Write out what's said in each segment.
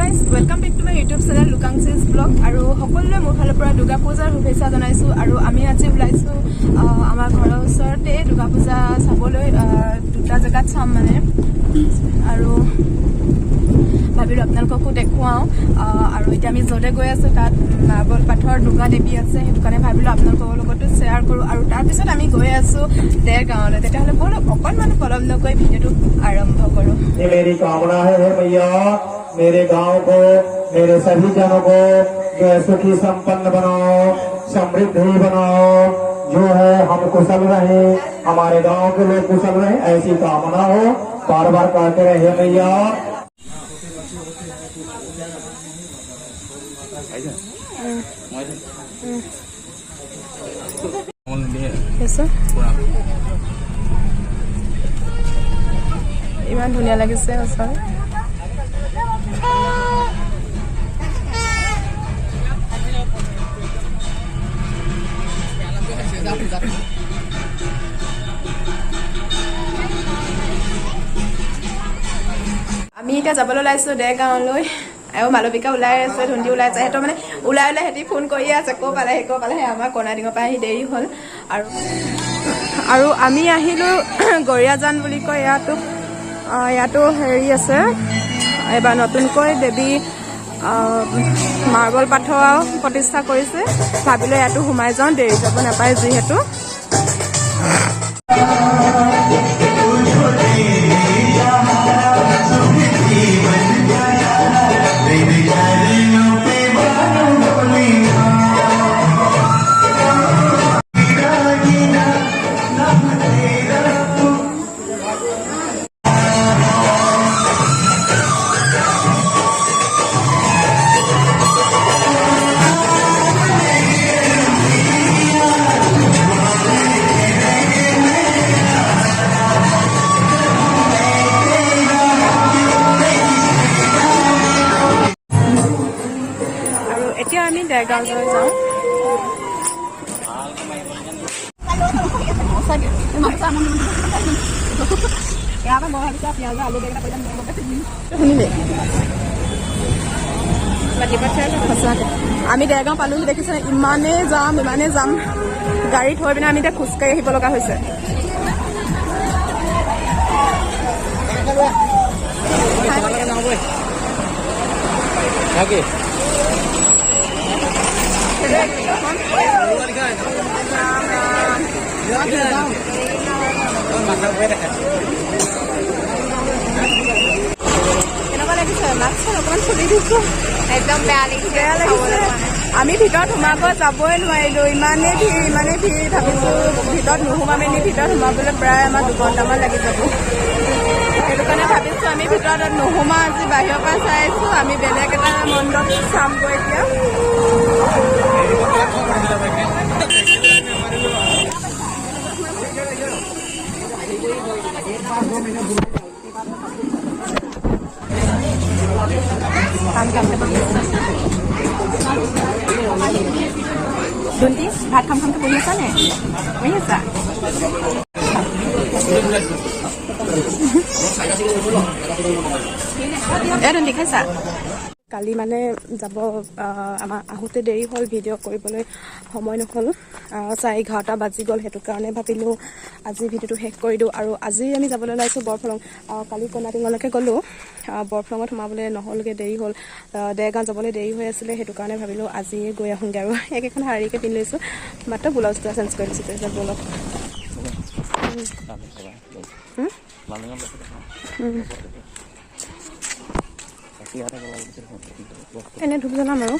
guys, welcome back to my YouTube channel Lukangs's vlog. আৰু সকলোৱে মোৰ ফালৰ পৰা দুৰ্গা পূজাৰ শুভেচ্ছা জনাইছো আৰু আমি আজি ওলাইছো আমাৰ ঘৰৰ ওচৰতে দুৰ্গা পূজা চাবলৈ দুটা জায়গাত চাম মানে আৰু ভাবিলো আপোনালোককো দেখুৱাও আৰু এতিয়া আমি য'তে গৈ আছো তাত মাৰ্বল পাথৰ দুৰ্গা দেৱী আছে সেইটো কাৰণে ভাবিলো আপোনালোকৰ লগতো শ্বেয়াৰ কৰো আৰু তাৰ পিছত আমি গৈ আছো দেৰগাঁৱলৈ তেতিয়াহ'লে ব'লক অকণমান পলম নকৈ ভিডিঅ'টো আৰম্ভ কৰো। मेरी कामना है भैया मेरे गांव को मेरे सभी जनों को जो है सुखी संपन्न बनाओ समृद्धि बनाओ जो है हम कुशल रहे हमारे गांव के लोग कुशल रहे ऐसी कामना हो बार बार कहते रहे भैया। ইমান ধুনীয়া লাগিছে ওচৰত আমি এতিয়া যাবলৈ ওলাইছো দেৰগাঁৱলৈ আৰু মালবিকা ওলাই আছে ধুন্দি ওলাই আছে সিহঁতৰ মানে ওলাই সিহঁতি ফোন কৰি আছে ক'ৰ পালেহি আমাৰ কৰ্ণাটিঙৰ পৰা আহি দেৰি হ'ল আৰু আমি আহিলোঁ গৰিয়াজান বুলি কয় ইয়াতো হেৰি আছে এবাৰ নতুনকৈ দেৱী মাৰ্বল পাথৰ প্ৰতিষ্ঠা কৰিছে ভাবিলোঁ ইয়াতো সোমাই যাওঁ দেৰি যাব নাপায় যিহেতু আমি দেৰগাঁৱলৈ যাওঁ আমি দেৰগাঁও পালো দেখিছে ইমানেই যাম গাড়ী থৈ পিনে আমি এতিয়া খোজকাঢ়ি আহিব লগা হৈছে কেনেকুৱা লাগিছে মাছখন অকণমান খুলি দিছো একদম বেয়া লাগিছে আমি ভিতৰত সোমাব যাবই নোৱাৰিলো ইমানেই ভিৰ ভাবিছো ভিতৰত নোসোমামেনি ভিতৰত সোমাবলৈ প্ৰায় আমাৰ 2 ঘণ্টামান লাগি যাব সেইটো কাৰণে ভাবিছো আমি ভিতৰত নোসোমাওঁ আজি বাহিৰৰ পৰা চাই আছো আমি বেলেগ এটা মণ্ডপ চামগৈ এতিয়া ধুন্দি ভাত খামকে বহি আছা নে বহি আছা ধুন্দি খাইছা কালি মানে যাব আমাৰ আহোঁতে দেৰি হ'ল ভিডিঅ' কৰিবলৈ সময় নহ'ল 11:30 বাজি গ'ল সেইটো কাৰণে ভাবিলোঁ আজি ভিডিঅ'টো শেষ কৰি দিওঁ আৰু আজি আমি যাবলৈ ওলাইছোঁ বৰফলং কালি কৰ্ণাটিঙলৈকে গ'লোঁ বৰফলঙত সোমাবলৈ নহ'লগৈ দেৰি হ'ল দেৰগাঁও যাবলৈ দেৰি হৈ আছিলে সেইটো কাৰণে ভাবিলোঁ আজি গৈ আহোঁগৈ আৰু একেখন শাৰীকে পিন্ধি লৈছোঁ মাত্ৰ ব্লাউজটো চেঞ্জ কৰি দিছোঁ তাৰপিছত ব'লক এনে ধূপ জ্বলাম আৰু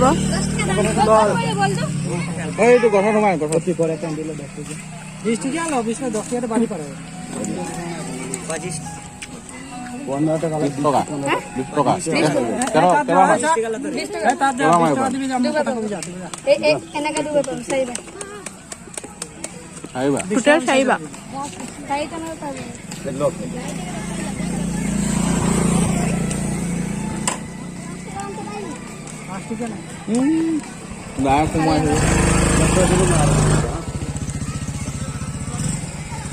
পাৰিব। এইটো কথা নহয় কথা কি করে ক্যান্ডেল 10 টাকা 20 টাকা আলো 20 টাকা 10 টাকা বাড়ি পারে 25 15 টাকা 20 টকা 20 টকা 13 তার যা 20 টাকা দিবি আমরা কথা কই যাতে এনেকে দুবে পাম চাইবা আহিবা হোটেল চাইবা তাই কেনে পাব নাই সময়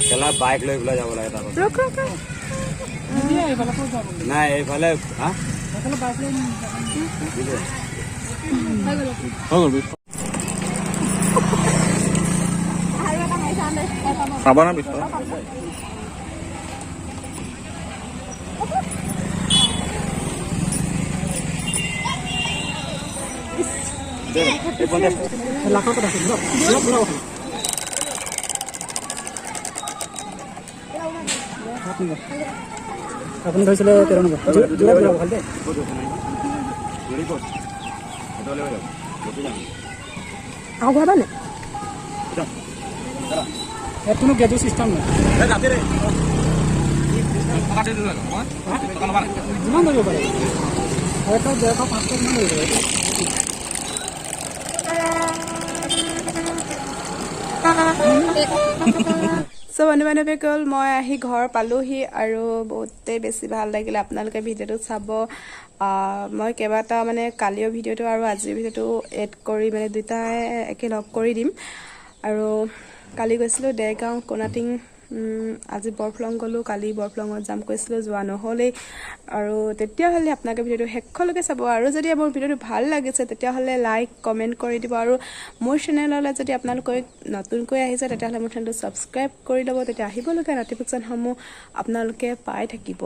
কেলা বাইক লৈ পেলাই যাব লাগে তাত ৰখ ৰখ ৰখ। দিয়া এফালে কই যাব নাই এইফালে হা এফালে বাইক লৈ হৈ গ'ল চাবা না বিশ টকা লাখৰ কথা আছে পুৰা আপুনি কৈছিলে 13 নম্বৰ জোৰা জোৰা ভাল দে আহো ঘৰ মানে কোনো গেজু সিস্টেম নাই যিমান ধৰিব পাৰে এটা 500 মান ধৰিব পাৰে চ' বন্ধু বান্ধৱীসকল মই আহি ঘৰ পালোহি আৰু বহুতেই বেছি ভাল লাগিলে আপোনালোকে ভিডিঅ'টো চাব মই কেইবাটা মানে কালিৰ ভিডিঅ'টো আৰু আজিৰ ভিডিঅ'টো এড কৰি মানে দুটাই একেলগ কৰি দিম আৰু কালি গৈছিলোঁ দেৰগাঁও কোনাটিং আজি বৰফলং গ'লোঁ কালি বৰফলঙত যাম কৈছিলোঁ যোৱা নহ'লেই আৰু তেতিয়াহ'লে আপোনালোকে ভিডিঅ'টো শেষলৈকে চাব আৰু যদি মোৰ ভিডিঅ'টো ভাল লাগিছে তেতিয়াহ'লে লাইক কমেণ্ট কৰি দিব আৰু মোৰ চেনেললৈ যদি আপোনালোকে নতুনকৈ আহিছে তেতিয়াহ'লে মোৰ চেনেলটো ছাবস্ক্ৰাইব কৰি ল'ব তেতিয়া আহিবলগীয়া নটিফিকেশ্যনসমূহ আপোনালোকে পাই থাকিব